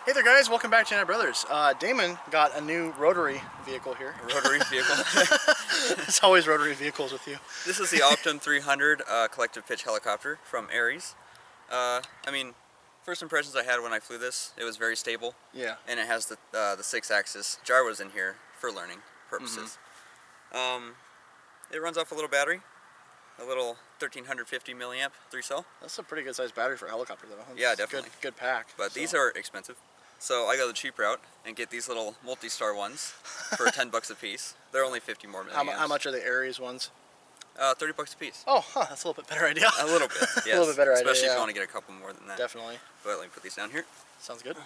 Hey there guys, welcome back to United Brothers. Damon got a new rotary vehicle here. A rotary vehicle? It's always rotary vehicles with you. This is the Optim 300 collective pitch helicopter from Aries. I mean, first impressions I had when I flew this, it was very stable. Yeah. And it has the 6-axis gyros in here for learning purposes. It runs off a little battery, a little 1350 milliamp 3-cell. That's a pretty good sized battery for a helicopter though. That's Yeah, definitely. Good pack. But these are expensive. So I go the cheap route and get these little multi-star ones for 10 bucks a piece. They're only 50 more milliamps. How much are the Aries ones? 30 bucks a piece. Oh, that's a little bit better idea. A little bit, yes. A little bit better idea, Especially if you want to get a couple more than that. Definitely. But let me put these down here. Sounds good.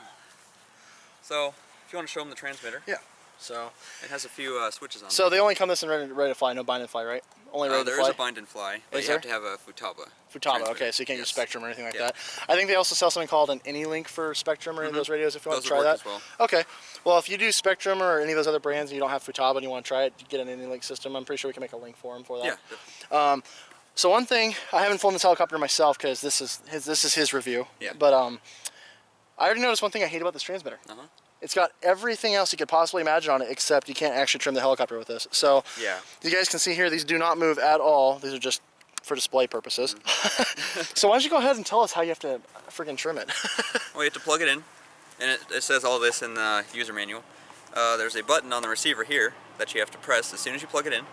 So, if you want to show them the transmitter. Yeah. So it has a few switches on it. So they only come this and ready to fly, no bind and fly, right? Only ready to fly? There is a bind and fly, but you have to have a Futaba. Futaba, okay, so you can't use Spectrum or anything like that. I think they also sell something called an AnyLink for Spectrum or any of those radios if you want to try that. As well. Okay, well if you do Spectrum or any of those other brands and you don't have Futaba and you want to try it, you get an AnyLink system. I'm pretty sure we can make a link for them for that. Yeah. So one thing, I haven't flown this helicopter myself because this is his review. Yeah. But I already noticed one thing I hate about this transmitter. It's got everything else you could possibly imagine on it, except you can't actually trim the helicopter with this. So yeah, you guys can see here, these do not move at all. These are just for display purposes. So why don't you go ahead and tell us how you have to freaking trim it? Well, you have to plug it in, and it says all this in the user manual. There's a button on the receiver here that you have to press as soon as you plug it in.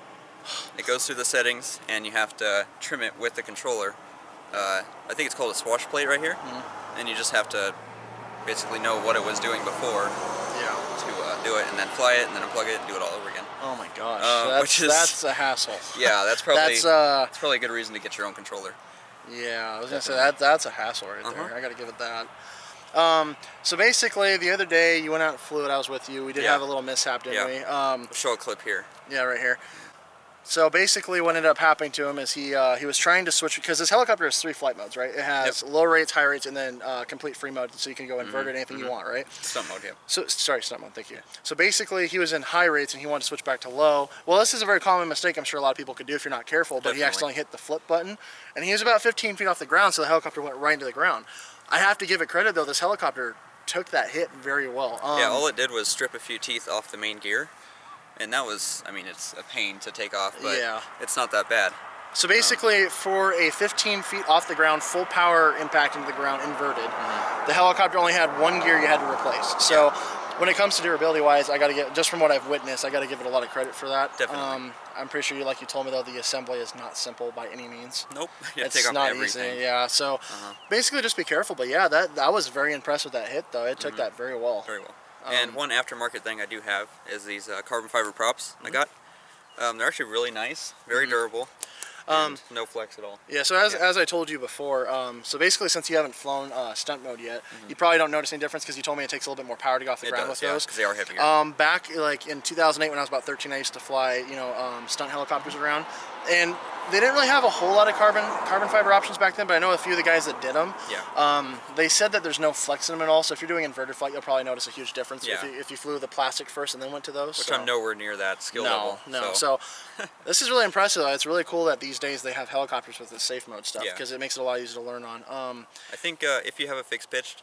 It goes through the settings, and you have to trim it with the controller. I think it's called a swash plate right here, and you just have to basically know what it was doing before to do it, and then fly it, and then unplug it, and do it all over again. Oh my gosh, that's a hassle. Yeah, that's probably that's probably a good reason to get your own controller. Yeah, I was gonna say that's a hassle right there. I gotta give it that. So basically, the other day you went out and flew it. I was with you. We did have a little mishap, didn't we? We'll show a clip here. Yeah, right here. So basically what ended up happening to him is he was trying to switch, because this helicopter has 3 flight modes, right? It has low rates, high rates, and then complete free mode, so you can go inverted, anything you want, right? Stunt mode, yeah. So, sorry, stunt mode, thank you. So basically he was in high rates and he wanted to switch back to low. Well, this is a very common mistake I'm sure a lot of people could do if you're not careful, but he accidentally hit the flip button, and he was about 15 feet off the ground, so the helicopter went right into the ground. I have to give it credit though, this helicopter took that hit very well. Yeah, all it did was strip a few teeth off the main gear. And that was, I mean, it's a pain to take off, but it's not that bad. So basically, for a 15 feet off the ground, full power impact into the ground inverted, the helicopter only had 1 gear you had to replace. So when it comes to durability-wise, I got to get, just from what I've witnessed, I got to give it a lot of credit for that. Definitely. I'm pretty sure, like you told me though, the assembly is not simple by any means. Nope. You have it's to take off not everything. easy. Yeah. So basically, just be careful. But yeah, I was very impressed with that hit though. It took that very well. Very well. And one aftermarket thing I do have is these carbon fiber props I got. They're actually really nice, very durable, and no flex at all. Yeah, so as I told you before, so basically since you haven't flown stunt mode yet, you probably don't notice any difference because you told me it takes a little bit more power to get off the ground with those. Because they are heavier. Back like in 2008 when I was about 13, I used to fly, stunt helicopters around, and they didn't really have a whole lot of carbon fiber options back then, but I know a few of the guys that did them. Yeah. They said that there's no flex in them at all, so if you're doing inverted flight, you'll probably notice a huge difference Yeah. if you flew the plastic first and then went to those. Which I'm nowhere near that skill level. No. So this is really impressive though. It's really cool that these days they have helicopters with the safe mode stuff, because it makes it a lot easier to learn on. I think if you have a fixed pitched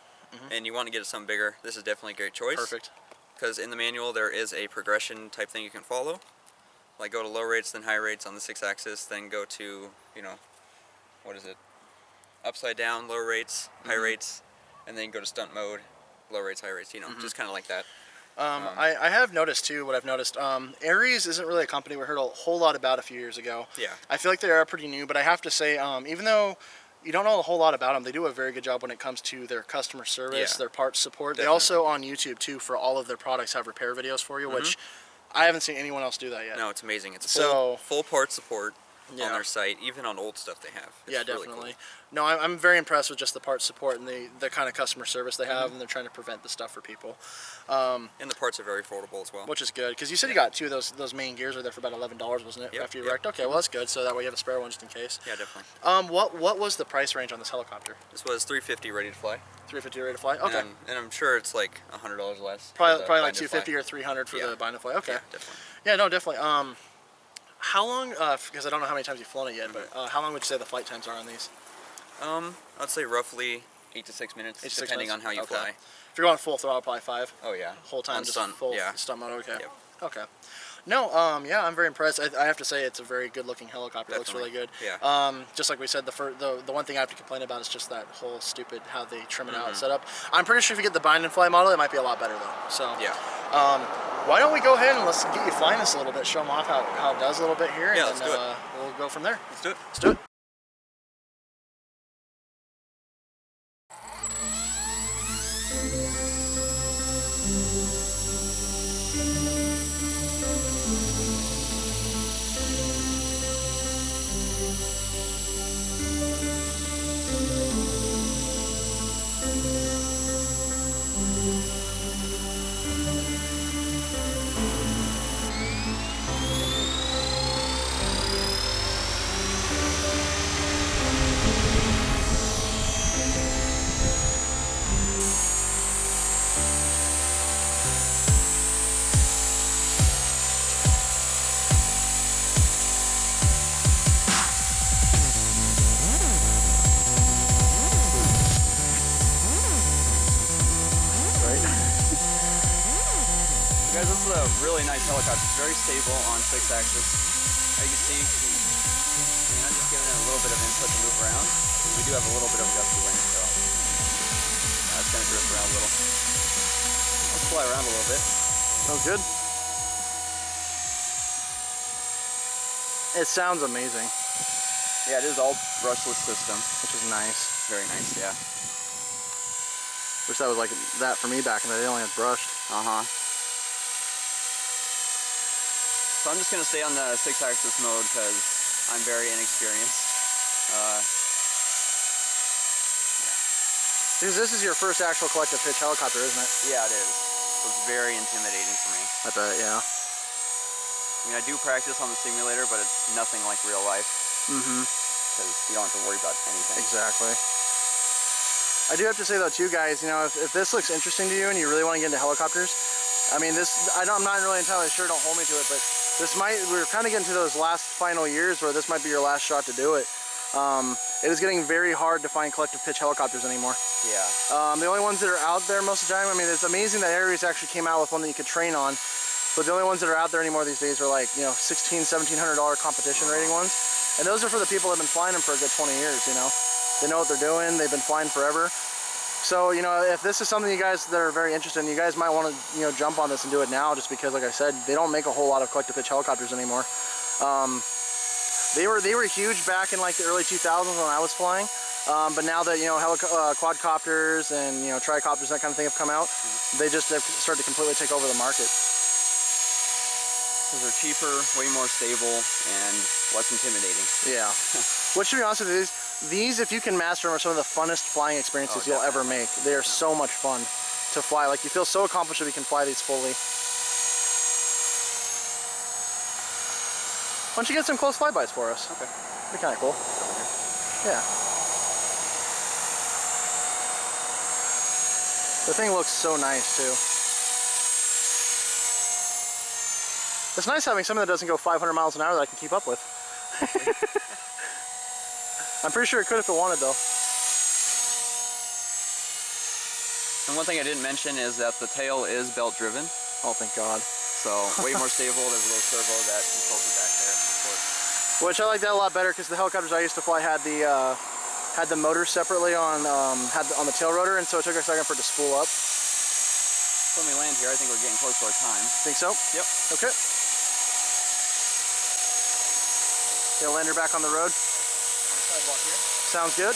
and you want to get it something bigger, this is definitely a great choice. Perfect. Because in the manual there is a progression type thing you can follow. Like go to low rates, then high rates on the 6-axis, then go to, what is it? Upside down, low rates, high rates, and then go to stunt mode, low rates, high rates, just kind of like that. I have noticed too, what I've noticed, Aries isn't really a company we heard a whole lot about a few years ago. Yeah. I feel like they are pretty new, but I have to say, even though you don't know a whole lot about them, they do a very good job when it comes to their customer service, their parts support. Definitely. They also, on YouTube too, for all of their products, have repair videos for you, which I haven't seen anyone else do that yet. No, it's amazing. It's full part support on their site, even on old stuff they have. It's definitely. Really cool. No, I'm very impressed with just the parts support and the kind of customer service they have, and they're trying to prevent the stuff for people. And the parts are very affordable as well. Which is good, because you said you got 2 of those main gears are there for about $11, wasn't it? After you wrecked. Okay, well that's good. So that way you have a spare one just in case. Yeah, definitely. What was the price range on this helicopter? This was $350 ready to fly. $350 ready to fly. Okay. And I'm sure it's like $100 less. Probably like $250 or $300 for the bind and fly. Okay. Yeah, definitely. Yeah, no, definitely. How long? Because I don't know how many times you've flown it yet, but how long would you say the flight times are on these? I'd say roughly 8 to 6 minutes, depending on how you fly. If you're going full throttle, probably 5. Oh yeah. Whole time On just stunt, full yeah. stunt mode. Okay. Yep. Okay. No, yeah, I'm very impressed. I have to say it's a very good-looking helicopter. It looks really good. Yeah. Just like we said, the one thing I have to complain about is just that whole stupid how they trim it out setup. I'm pretty sure if you get the bind and fly model, it might be a lot better though. So Yeah. why don't we go ahead and let's get you flying this a little bit, show them off how it does a little bit here, Yeah, and let's then do it. We'll go from there. Let's do it. Let's do it. Guys, this is a really nice helicopter. It's very stable on 6-axis. As you can see, I'm just giving it a little bit of input to move around. We do have a little bit of a gusty wind, so it's going to drift around a little. Let's fly around a little bit. Sounds good. It sounds amazing. Yeah, it is all brushless system. Which is nice. Very nice, yeah. Wish that was like that for me back in the day. They only had brushed. Uh-huh. So I'm just going to stay on the 6-axis mode because I'm very inexperienced. Because this is your first actual collective pitch helicopter, isn't it? Yeah, it is. So it's very intimidating for me. I bet, yeah. I mean, I do practice on the simulator, but it's nothing like real life. Mm-hmm. Because you don't have to worry about anything. Exactly. I do have to say though too, guys, you know, if this looks interesting to you and you really want to get into helicopters, I mean, I'm not really entirely sure, don't hold me to it, but we're kind of getting to those last final years where this might be your last shot to do it. It is getting very hard to find collective pitch helicopters anymore. Yeah. The only ones that are out there most of the time, I mean, it's amazing that Ares actually came out with one that you could train on, but the only ones that are out there anymore these days are like, you know, $1,600, $1,700 competition rating ones. And those are for the people that have been flying them for a good 20 years, you know. They know what they're doing, they've been flying forever. So, you know, if this is something you guys that are very interested in, you guys might want to, you know, jump on this and do it now, just because, like I said, they don't make a whole lot of collective pitch helicopters anymore. They were huge back in like the early 2000s when I was flying, but now that, you know, quadcopters and, you know, tricopters, that kind of thing have come out, they've started to completely take over the market. Because they're cheaper, way more stable, and less intimidating. Yeah. Which, to be honest with you, these, if you can master them, are some of the funnest flying experiences you'll ever make. They are so much fun to fly. Like, you feel so accomplished if you can fly these fully. Why don't you get some close flybys for us? Okay. That'd be kind of cool. Yeah. The thing looks so nice, too. It's nice having something that doesn't go 500 miles an hour that I can keep up with. I'm pretty sure it could if it wanted, though. And one thing I didn't mention is that the tail is belt driven. Oh, thank God. So way more stable. There's a little servo that controls it back there, of course. Which I like that a lot better because the helicopters I used to fly had the motor separately on on the tail rotor, and so it took a second for it to spool up. So when we land here, I think we're getting close to our time. Think so? Yep. Okay. Gonna land her back on the road. Sidewalk here. Sounds good.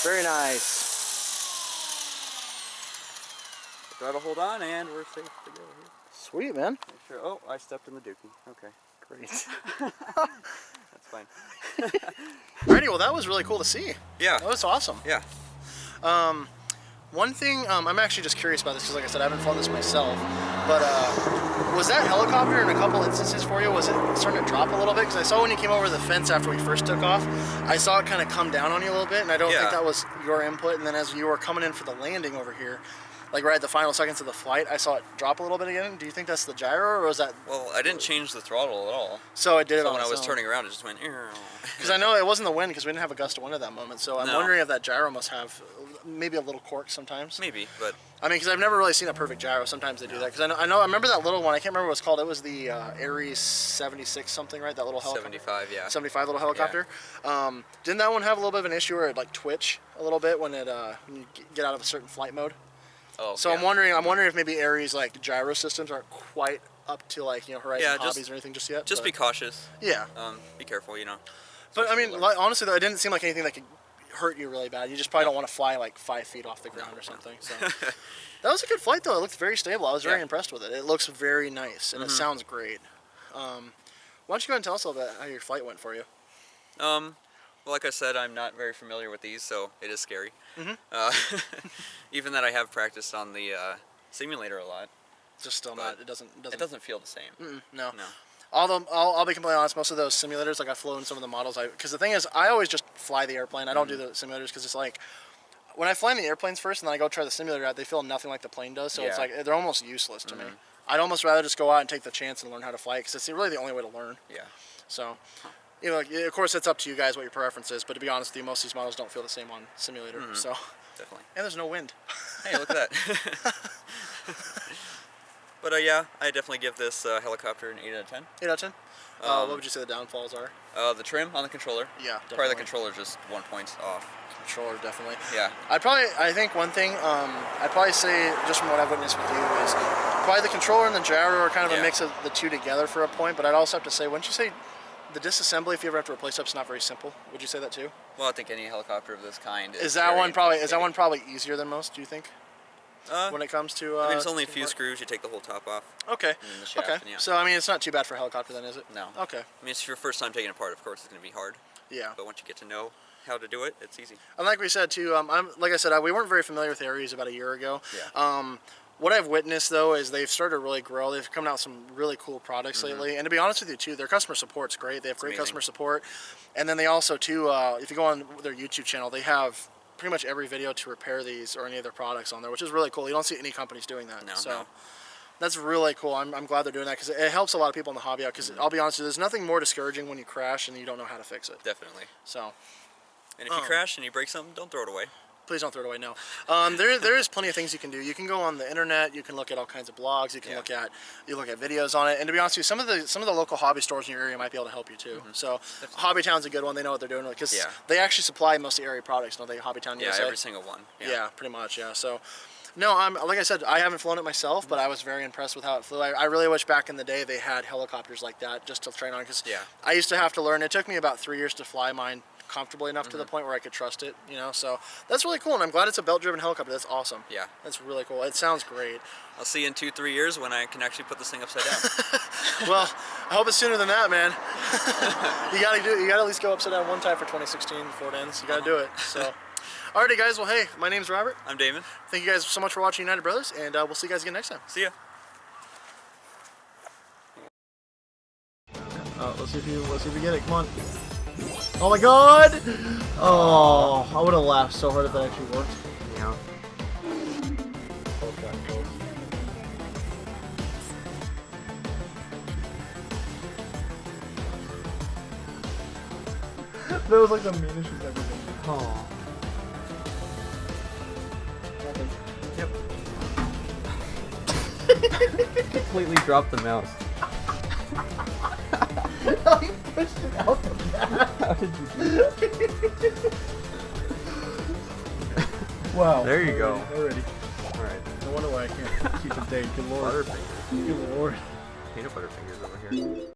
Very nice. Throttle hold on, and we're safe to go here. Sweet, man. Make sure. Oh, I stepped in the dookie. Okay. Great. That's fine. Alrighty, well that was really cool to see. Yeah. That was awesome. Yeah. One thing, I'm actually just curious about this because, like I said, I haven't flown this myself. But was that helicopter in a couple instances for you? Was it starting to drop a little bit? Because I saw when you came over the fence after we first took off, I saw it kind of come down on you a little bit, and I don't think that was your input. And then as you were coming in for the landing over here, like right at the final seconds of the flight, I saw it drop a little bit again. Do you think that's the gyro, or was that? Well, I didn't change the throttle at all. So it did it So on when I its was own. turning around, it just went. Because I know it wasn't the wind, because we didn't have a gust of wind at that moment. So I'm No. wondering if that gyro must have maybe a little cork sometimes. Maybe, but I mean, because I've never really seen a perfect gyro. Sometimes they do that. Because I remember that little one. I can't remember what it's called. It was the Ares 76 something, right? That little helicopter. 75, yeah. 75 little helicopter. Didn't that one have a little bit of an issue where it like twitch a little bit when you get out of a certain flight mode? Oh, So yeah. I'm wondering if maybe Ares like gyro systems aren't quite up to like Horizon Hobbies or anything just yet. Just but, be cautious. yeah. Be careful, you know. But I Especially mean, when- like, honestly though, it didn't seem like anything that could hurt you really bad. You just probably don't want to fly like 5 feet off the ground or something. So that was a good flight though. It looked very stable. I was very Yeah. impressed with it. It looks very nice and it sounds great. Why don't you go ahead and tell us a little bit how your flight went for you? Well, like I said, I'm not very familiar with these, so it is scary. Even that I have practiced on the simulator a lot, Just still But not. It doesn't feel the same. no. No. Although I'll be completely honest, most of those simulators, like I've flown some of the models, because the thing is, I always just fly the airplane. I don't do the simulators because it's like, when I fly in the airplanes first and then I go try the simulator out, they feel nothing like the plane does. So it's Yeah. like they're almost useless to me. I'd almost rather just go out and take the chance and learn how to fly because it's really the only way to learn. Yeah. So, of course, it's up to you guys what your preference is. But to be honest with you, most of these models don't feel the same on simulator. So, Definitely. and there's no wind. Hey, look at that. But yeah, I definitely give this helicopter an 8 out of 10. 8 out of 10. What would you say the downfalls are? The trim on the controller. Yeah, Probably the definitely. controller's just 1 point off. Controller, definitely. Yeah. I think one thing, I'd probably say, just from what I've witnessed with you, is probably the controller and the gyro are kind of a Yeah. mix of the two together for a point, but I'd also have to say, wouldn't you say the disassembly, if you ever have to replace stuff, is not very simple? Would you say that too? Well, I think any helicopter of this kind Is that one probably easier than most, do you think? When it comes to I mean, it's only a few part? screws. You take the whole top off. Okay. then the shaft, Okay. and yeah. So I mean, it's not too bad for a helicopter then, is it? No. Okay. I mean, it's your first time taking it apart. Of course, it's going to be hard. Yeah. But once you get to know how to do it, it's easy. And like we said too, like I said, we weren't very familiar with Ares about a year ago. Yeah. What I've witnessed though is they've started to really grow. They've come out with some really cool products lately. And to be honest with you too, their customer support's great. They have great amazing. customer support. And then they also too, if you go on their YouTube channel, they have pretty much every video to repair these or any of their products on there, which is really cool. You don't see any companies doing that. No, so no. that's really cool. I'm glad they're doing that because it helps a lot of people in the hobby out. Because I'll be honest with you, there's nothing more discouraging when you crash and you don't know how to fix it. Definitely. So And if you crash and you break something, don't throw it away. please don't throw it away. No, there is plenty of things you can do. You can go on the internet. You can look at all kinds of blogs. You can Yeah. look at videos on it. And to be honest with you, some of the local hobby stores in your area might be able to help you too. So Hobby Town's a good one. They know what they're doing because Yeah. they actually supply most of the area products. Don't they? Hobby Town Yeah, USA. every single one. Yeah, pretty much. Yeah. So. No, like I said, I haven't flown it myself, but I was very impressed with how it flew. I really wish back in the day they had helicopters like that just to train on. Because Yeah. I used to have to learn. It took me about 3 years to fly mine comfortably enough to the point where I could trust it. So that's really cool, and I'm glad it's a belt-driven helicopter. That's awesome. Yeah. That's really cool. It sounds great. I'll see you in 2-3 years when I can actually put this thing upside down. Well, I hope it's sooner than that, man. You gotta at least go upside down one time for 2016 before it ends. You gotta do it. So. Alrighty, guys. Well, hey, my name's Robert. I'm Damon. Thank you guys so much for watching United Brothers, and we'll see you guys again next time. See ya. Let's see if you get it. Come on. Oh my God! Oh, I would have laughed so hard if that actually worked. Yeah. That was like the meanest she's ever been. Oh. Yep. Completely dropped the mouse. He pushed it out the back. How did you do that? Wow. There you go. Already. Alright. No wonder why I can't keep a date. Good lord. Butterfingers. Good lord. Peanut butter fingers over here.